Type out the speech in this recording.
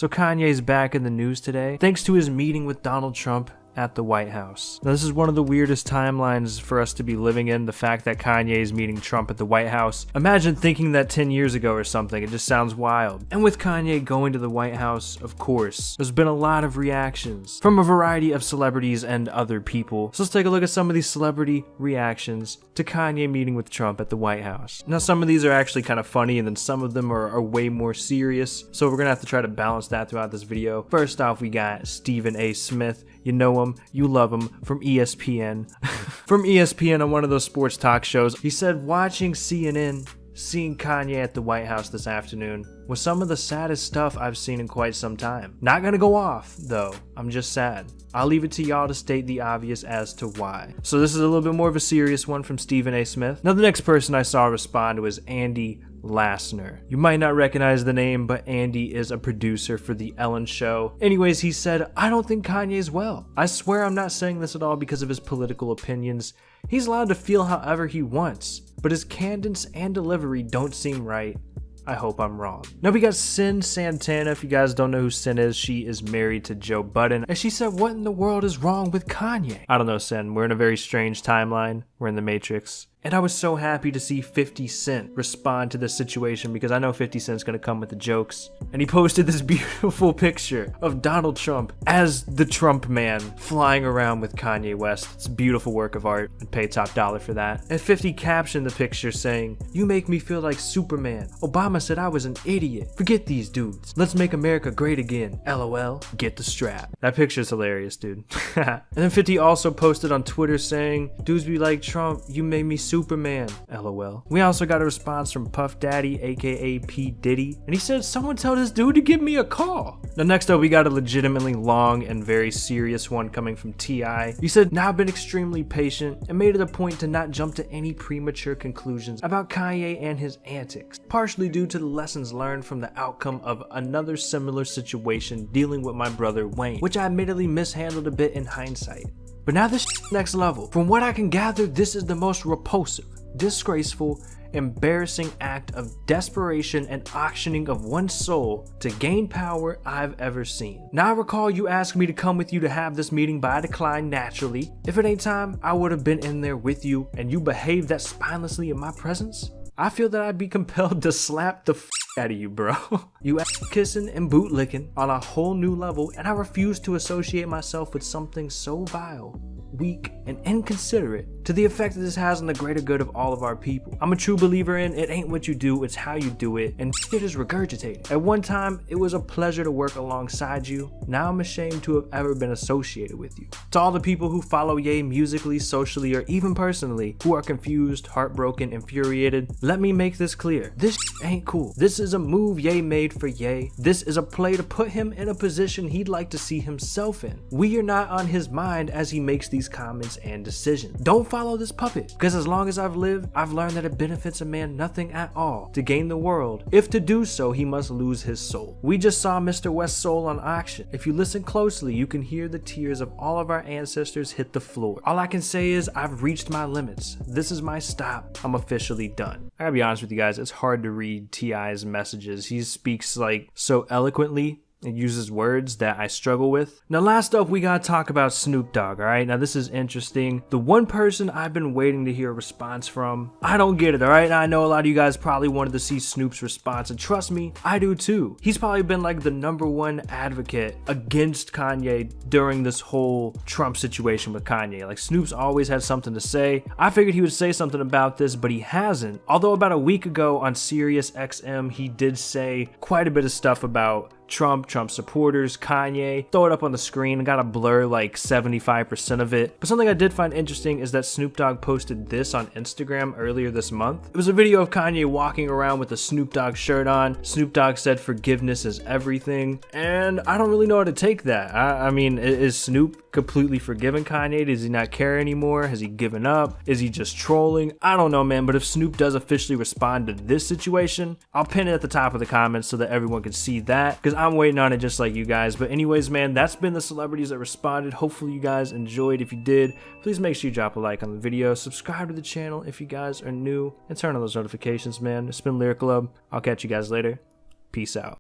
So Kanye's back in the news today, thanks to his meeting with Donald Trump at the White House. Now, this is one of the weirdest timelines for us to be living in, the fact that Kanye is meeting Trump at the White House. Imagine thinking that 10 years ago or something, it just sounds wild. And with Kanye going to the White House, of course, there's been a lot of reactions from a variety of celebrities and other people. So let's take a look at some of these celebrity reactions to Kanye meeting with Trump at the White House. Now, some of these are actually kind of funny, and then some of them are way more serious, so we're gonna have to try to balance that throughout this video. First off, we got Stephen A. Smith. You know him, you love him, from ESPN. From ESPN on one of those sports talk shows, he said watching CNN, seeing Kanye at the White House this afternoon was some of the saddest stuff I've seen in quite some time. Not gonna go off, though. I'm just sad. I'll leave it to y'all to state the obvious as to why. So this is a little bit more of a serious one from Stephen A. Smith. Now, the next person I saw respond was Andy Lassner. You might not recognize the name, but Andy is a producer for The Ellen Show. Anyways, he said, I don't think Kanye's well. I swear I'm not saying this at all because of his political opinions. He's allowed to feel however he wants, but his cadence and delivery don't seem right. I hope I'm wrong. Now we got Sin Santana. If you guys don't know who Sin is, she is married to Joe Budden. And she said, what in the world is wrong with Kanye? I don't know, Sin. We're in a very strange timeline. We're in the Matrix. And I was so happy to see 50 Cent respond to this situation because I know 50 Cent's gonna come with the jokes. And he posted this beautiful picture of Donald Trump as the Trump man flying around with Kanye West. It's a beautiful work of art. I'd pay top dollar for that. And 50 captioned the picture saying, you make me feel like Superman. Obama said I was an idiot. Forget these dudes. Let's make America great again. LOL. Get the strap. That picture's hilarious, dude. And then 50 also posted on Twitter saying, dudes be like Trump, you made me Superman, LOL. We also got a response from Puff Daddy, aka P. Diddy, and he said, someone tell this dude to give me a call. Now next up, we got a legitimately long and very serious one coming from T.I. He said, now I've been extremely patient and made it a point to not jump to any premature conclusions about Kanye and his antics, partially due to the lessons learned from the outcome of another similar situation dealing with my brother Wayne, which I admittedly mishandled a bit in hindsight. But now this next level. From what I can gather, this is the most repulsive, disgraceful, embarrassing act of desperation and auctioning of one's soul to gain power I've ever seen. Now I recall you asked me to come with you to have this meeting, but I declined naturally. If it ain't time, I would have been in there with you, and you behaved that spinelessly in my presence. I feel that I'd be compelled to slap the out of you, bro. You ass kissing and boot licking on a whole new level, and I refuse to associate myself with something so vile, weak, and inconsiderate to the effect that this has on the greater good of all of our people. I'm a true believer in it ain't what you do, it's how you do it, and shit is regurgitated. At one time, it was a pleasure to work alongside you. Now I'm ashamed to have ever been associated with you. To all the people who follow Ye musically, socially, or even personally, who are confused, heartbroken, infuriated, let me make this clear. This ain't cool. This is a move Ye made for Ye. This is a play to put him in a position he'd like to see himself in. We are not on his mind as he makes these comments and decisions. Don't follow this puppet, because as long as I've lived, I've learned that it benefits a man nothing at all to gain the world. If to do so, he must lose his soul. We just saw Mr. West's soul on auction. If you listen closely, you can hear the tears of all of our ancestors hit the floor. All I can say is I've reached my limits. This is my stop. I'm officially done. I gotta be honest with you guys, it's hard to read T.I.'s messages. He speaks like so eloquently. It uses words that I struggle with. Now last up, we gotta talk about Snoop Dogg, alright? Now this is interesting. The one person I've been waiting to hear a response from, I don't get it, alright? Now I know a lot of you guys probably wanted to see Snoop's response, and trust me, I do too. He's probably been like the #1 advocate against Kanye during this whole Trump situation with Kanye. Like Snoop's always had something to say. I figured he would say something about this, but he hasn't. Although about a week ago on Sirius XM, he did say quite a bit of stuff about Trump supporters, Kanye. Throw it up on the screen. I gotta blur like 75% of it. But something I did find interesting is that Snoop Dogg posted this on Instagram earlier this month. It was a video of Kanye walking around with a Snoop Dogg shirt on. Snoop Dogg said forgiveness is everything. And I don't really know how to take that. I mean, is Snoop completely forgiven Kanye? Does he not care anymore? Has he given up? Is he just trolling? I don't know, man. But if Snoop does officially respond to this situation, I'll pin it at the top of the comments so that everyone can see that, because I'm waiting on it just like you guys. But anyways, man, that's been the celebrities that responded. Hopefully you guys enjoyed. If you did, please make sure you drop a like on the video, subscribe to the channel if you guys are new, and turn on those notifications, man. It's been Lyric Club. I'll catch you guys later. Peace out.